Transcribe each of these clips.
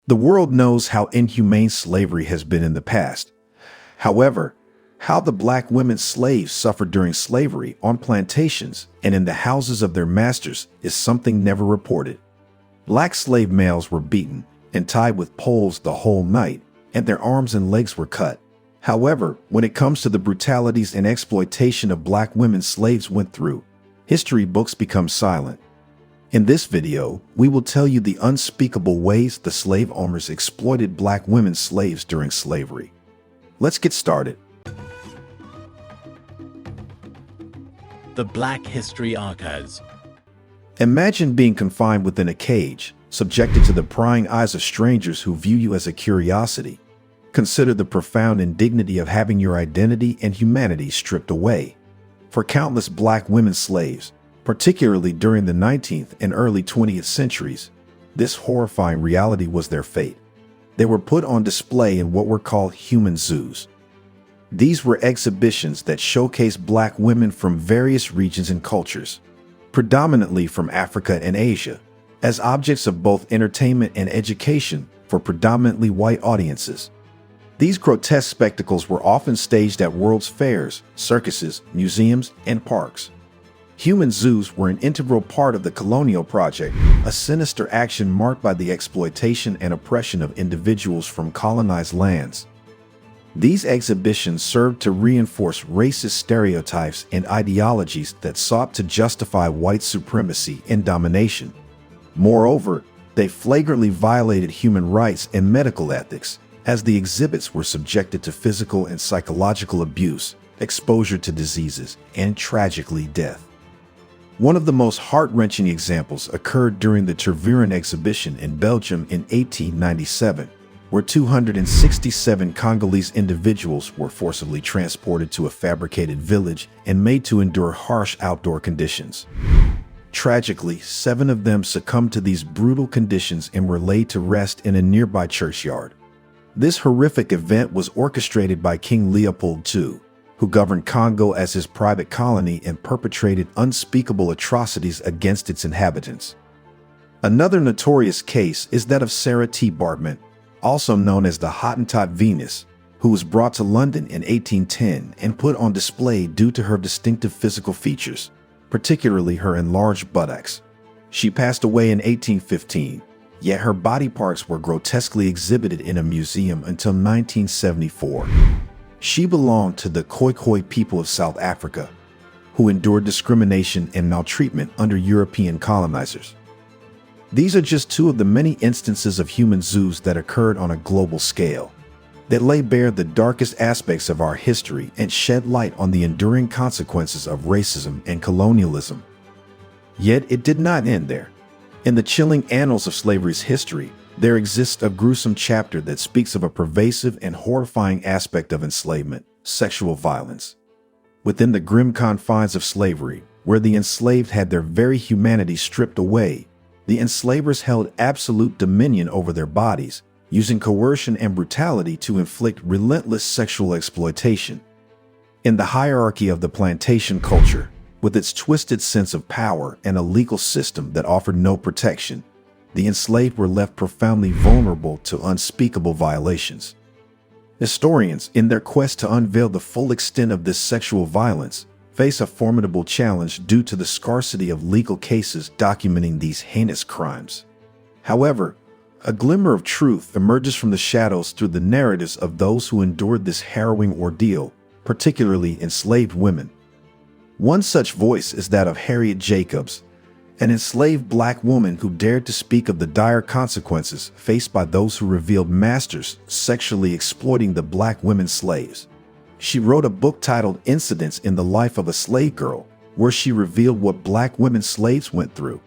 The world knows how inhumane slavery has been in the past. However, how the black women slaves suffered during slavery on plantations and in the houses of their masters is something never reported. Black slave males were beaten and tied with poles the whole night, and their arms and legs were cut. However, when it comes to the brutalities and exploitation of black women slaves went through, history books become silent. In this video, we will tell you the unspeakable ways the slave owners exploited black women slaves during slavery. Let's get started. The Black History Archives. Imagine being confined within a cage, subjected to the prying eyes of strangers who view you as a curiosity. Consider the profound indignity of having your identity and humanity stripped away. For countless black women slaves, particularly during the 19th and early 20th centuries, this horrifying reality was their fate. They were put on display in what were called human zoos. These were exhibitions that showcased black women from various regions and cultures, predominantly from Africa and Asia, as objects of both entertainment and education for predominantly white audiences. These grotesque spectacles were often staged at world's fairs, circuses, museums, and parks. Human zoos were an integral part of the colonial project, a sinister action marked by the exploitation and oppression of individuals from colonized lands. These exhibitions served to reinforce racist stereotypes and ideologies that sought to justify white supremacy and domination. Moreover, they flagrantly violated human rights and medical ethics, as the exhibits were subjected to physical and psychological abuse, exposure to diseases, and tragically death. One of the most heart-wrenching examples occurred during the Tervuren exhibition in Belgium in 1897, where 267 Congolese individuals were forcibly transported to a fabricated village and made to endure harsh outdoor conditions. Tragically, 7 of them succumbed to these brutal conditions and were laid to rest in a nearby churchyard. This horrific event was orchestrated by King Leopold II, who governed Congo as his private colony and perpetrated unspeakable atrocities against its inhabitants. Another notorious case is that of Sarah Baartman, also known as the Hottentot Venus, who was brought to London in 1810 and put on display due to her distinctive physical features, particularly her enlarged buttocks. She passed away in 1815, yet her body parts were grotesquely exhibited in a museum until 1974. She belonged to the Khoikhoi people of South Africa, who endured discrimination and maltreatment under European colonizers. These are just 2 of the many instances of human zoos that occurred on a global scale, that lay bare the darkest aspects of our history and shed light on the enduring consequences of racism and colonialism. Yet it did not end there. In the chilling annals of slavery's history, there exists a gruesome chapter that speaks of a pervasive and horrifying aspect of enslavement: sexual violence. Within the grim confines of slavery, where the enslaved had their very humanity stripped away, the enslavers held absolute dominion over their bodies, using coercion and brutality to inflict relentless sexual exploitation. In the hierarchy of the plantation culture, with its twisted sense of power and a legal system that offered no protection, the enslaved were left profoundly vulnerable to unspeakable violations. Historians, in their quest to unveil the full extent of this sexual violence, face a formidable challenge due to the scarcity of legal cases documenting these heinous crimes. However, a glimmer of truth emerges from the shadows through the narratives of those who endured this harrowing ordeal, particularly enslaved women. One such voice is that of Harriet Jacobs, an enslaved black woman who dared to speak of the dire consequences faced by those who revealed masters sexually exploiting the black women slaves. She wrote a book titled Incidents in the Life of a Slave Girl, where she revealed what black women slaves went through.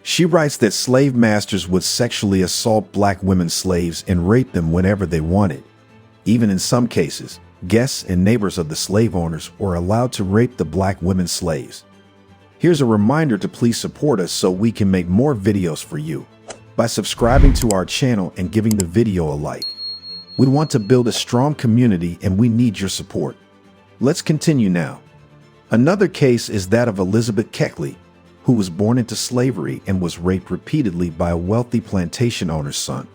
She writes that slave masters would sexually assault black women slaves and rape them whenever they wanted. Even in some cases, guests and neighbors of the slave owners were allowed to rape the black women slaves. Here's a reminder to please support us so we can make more videos for you by subscribing to our channel and giving the video a like. We want to build a strong community and we need your support. Let's continue now. Another case is that of Elizabeth Keckley, who was born into slavery and was raped repeatedly by a wealthy plantation owner's son.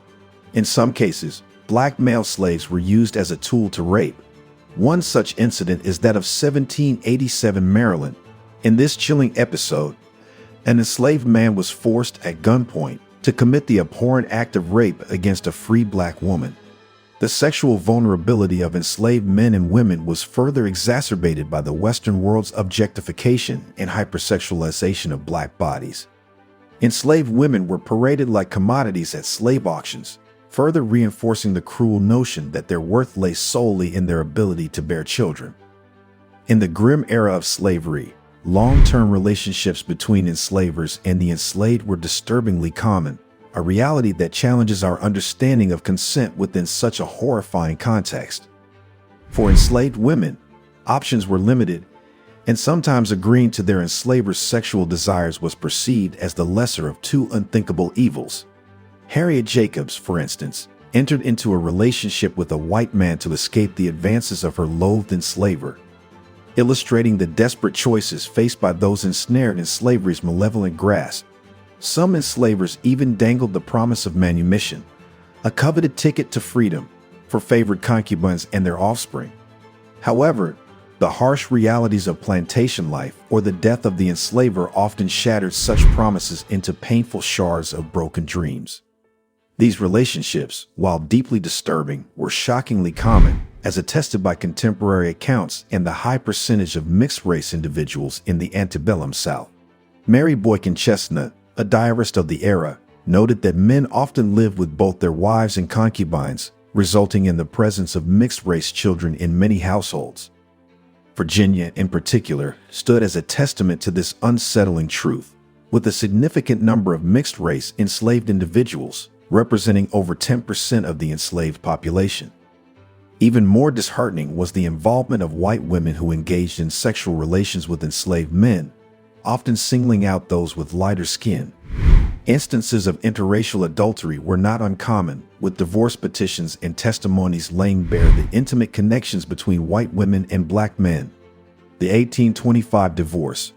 In some cases, black male slaves were used as a tool to rape. One such incident is that of 1787 Maryland. In this chilling episode, an enslaved man was forced at gunpoint to commit the abhorrent act of rape against a free black woman. The sexual vulnerability of enslaved men and women was further exacerbated by the Western world's objectification and hypersexualization of black bodies. Enslaved women were paraded like commodities at slave auctions, further reinforcing the cruel notion that their worth lay solely in their ability to bear children. In the grim era of slavery, long-term relationships between enslavers and the enslaved were disturbingly common, a reality that challenges our understanding of consent within such a horrifying context. For enslaved women, options were limited, and sometimes agreeing to their enslavers' sexual desires was perceived as the lesser of two unthinkable evils. Harriet Jacobs, for instance, entered into a relationship with a white man to escape the advances of her loathed enslaver, illustrating the desperate choices faced by those ensnared in slavery's malevolent grasp. Some enslavers even dangled the promise of manumission, a coveted ticket to freedom, for favored concubines and their offspring. However, the harsh realities of plantation life or the death of the enslaver often shattered such promises into painful shards of broken dreams. These relationships, while deeply disturbing, were shockingly common, as attested by contemporary accounts and the high percentage of mixed-race individuals in the antebellum South. Mary Boykin Chestnut, a diarist of the era, noted that men often lived with both their wives and concubines, resulting in the presence of mixed-race children in many households. Virginia, in particular, stood as a testament to this unsettling truth, with a significant number of mixed-race enslaved individuals, representing over 10% of the enslaved population. Even more disheartening was the involvement of white women who engaged in sexual relations with enslaved men, often singling out those with lighter skin. Instances of interracial adultery were not uncommon, with divorce petitions and testimonies laying bare the intimate connections between white women and black men. The 1825 divorce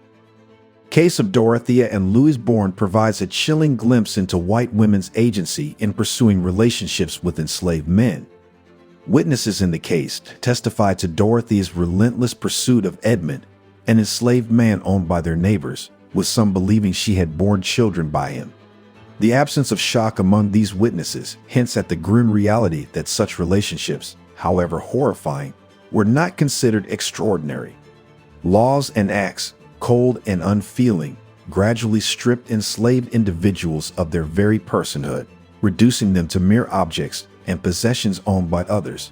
case of Dorothea and Louis Bourne provides a chilling glimpse into white women's agency in pursuing relationships with enslaved men. Witnesses in the case testified to Dorothea's relentless pursuit of Edmund, an enslaved man owned by their neighbors, with some believing she had borne children by him. The absence of shock among these witnesses hints at the grim reality that such relationships, however horrifying, were not considered extraordinary. Laws and acts, cold and unfeeling, gradually stripped enslaved individuals of their very personhood, reducing them to mere objects and possessions owned by others.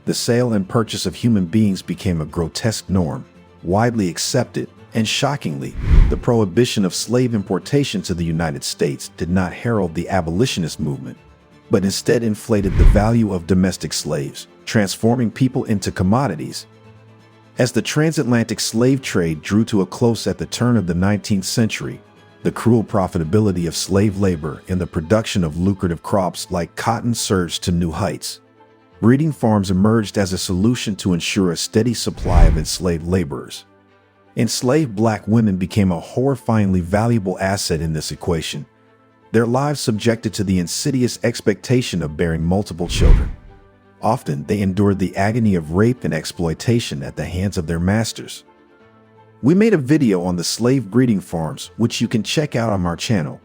The sale and purchase of human beings became a grotesque norm, widely accepted, and shockingly, the prohibition of slave importation to the United States did not herald the abolitionist movement, but instead inflated the value of domestic slaves, transforming people into commodities. As the transatlantic slave trade drew to a close at the turn of the 19th century, the cruel profitability of slave labor in the production of lucrative crops like cotton surged to new heights. Breeding farms emerged as a solution to ensure a steady supply of enslaved laborers. Enslaved black women became a horrifyingly valuable asset in this equation, their lives subjected to the insidious expectation of bearing multiple children. Often, they endured the agony of rape and exploitation at the hands of their masters. We made a video on the slave breeding farms, which you can check out on our channel.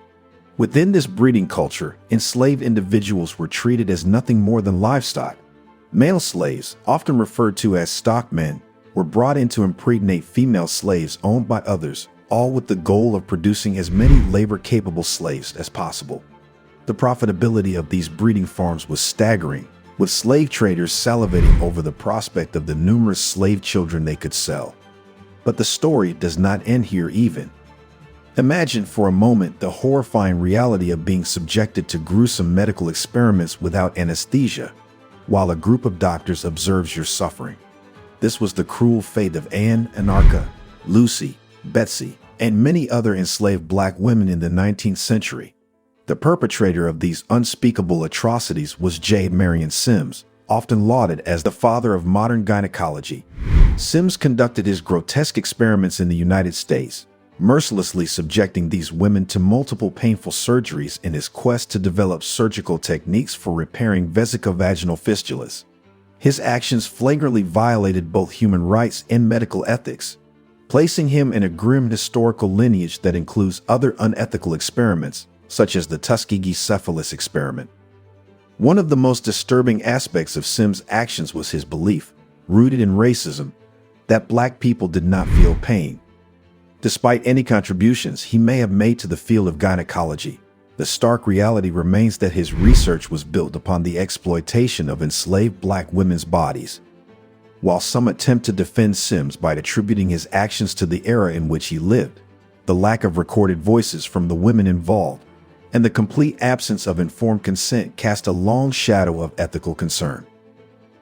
Within this breeding culture, enslaved individuals were treated as nothing more than livestock. Male slaves, often referred to as stockmen, were brought in to impregnate female slaves owned by others, all with the goal of producing as many labor-capable slaves as possible. The profitability of these breeding farms was staggering, with slave traders salivating over the prospect of the numerous slave children they could sell. But the story does not end here even. Imagine for a moment the horrifying reality of being subjected to gruesome medical experiments without anesthesia, while a group of doctors observes your suffering. This was the cruel fate of Anne, Anarcha, Lucy, Betsy, and many other enslaved black women in the 19th century. The perpetrator of these unspeakable atrocities was J. Marion Sims, often lauded as the father of modern gynecology. Sims conducted his grotesque experiments in the United States, mercilessly subjecting these women to multiple painful surgeries in his quest to develop surgical techniques for repairing vesicovaginal fistulas. His actions flagrantly violated both human rights and medical ethics, placing him in a grim historical lineage that includes other unethical experiments, such as the Tuskegee syphilis experiment. One of the most disturbing aspects of Sims' actions was his belief, rooted in racism, that black people did not feel pain. Despite any contributions he may have made to the field of gynecology, the stark reality remains that his research was built upon the exploitation of enslaved black women's bodies. While some attempt to defend Sims by attributing his actions to the era in which he lived, the lack of recorded voices from the women involved, and the complete absence of informed consent cast a long shadow of ethical concern.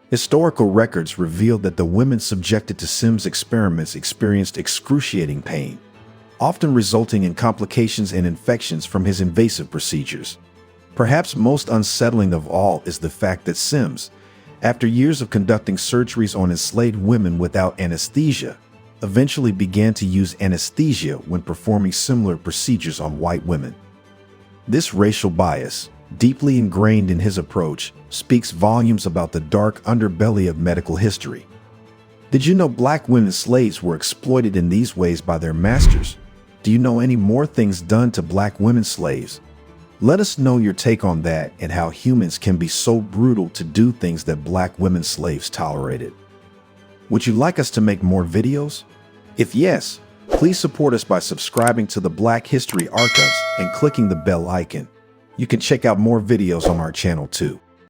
Historical records revealed that the women subjected to Sims' experiments experienced excruciating pain, often resulting in complications and infections from his invasive procedures. Perhaps most unsettling of all is the fact that Sims, after years of conducting surgeries on enslaved women without anesthesia, eventually began to use anesthesia when performing similar procedures on white women. This racial bias, deeply ingrained in his approach, speaks volumes about the dark underbelly of medical history. Did you know black women slaves were exploited in these ways by their masters? Do you know any more things done to black women slaves? Let us know your take on that and how humans can be so brutal to do things that black women slaves tolerated. Would you like us to make more videos? If yes, please support us by subscribing to the Black History Archives and clicking the bell icon. You can check out more videos on our channel too.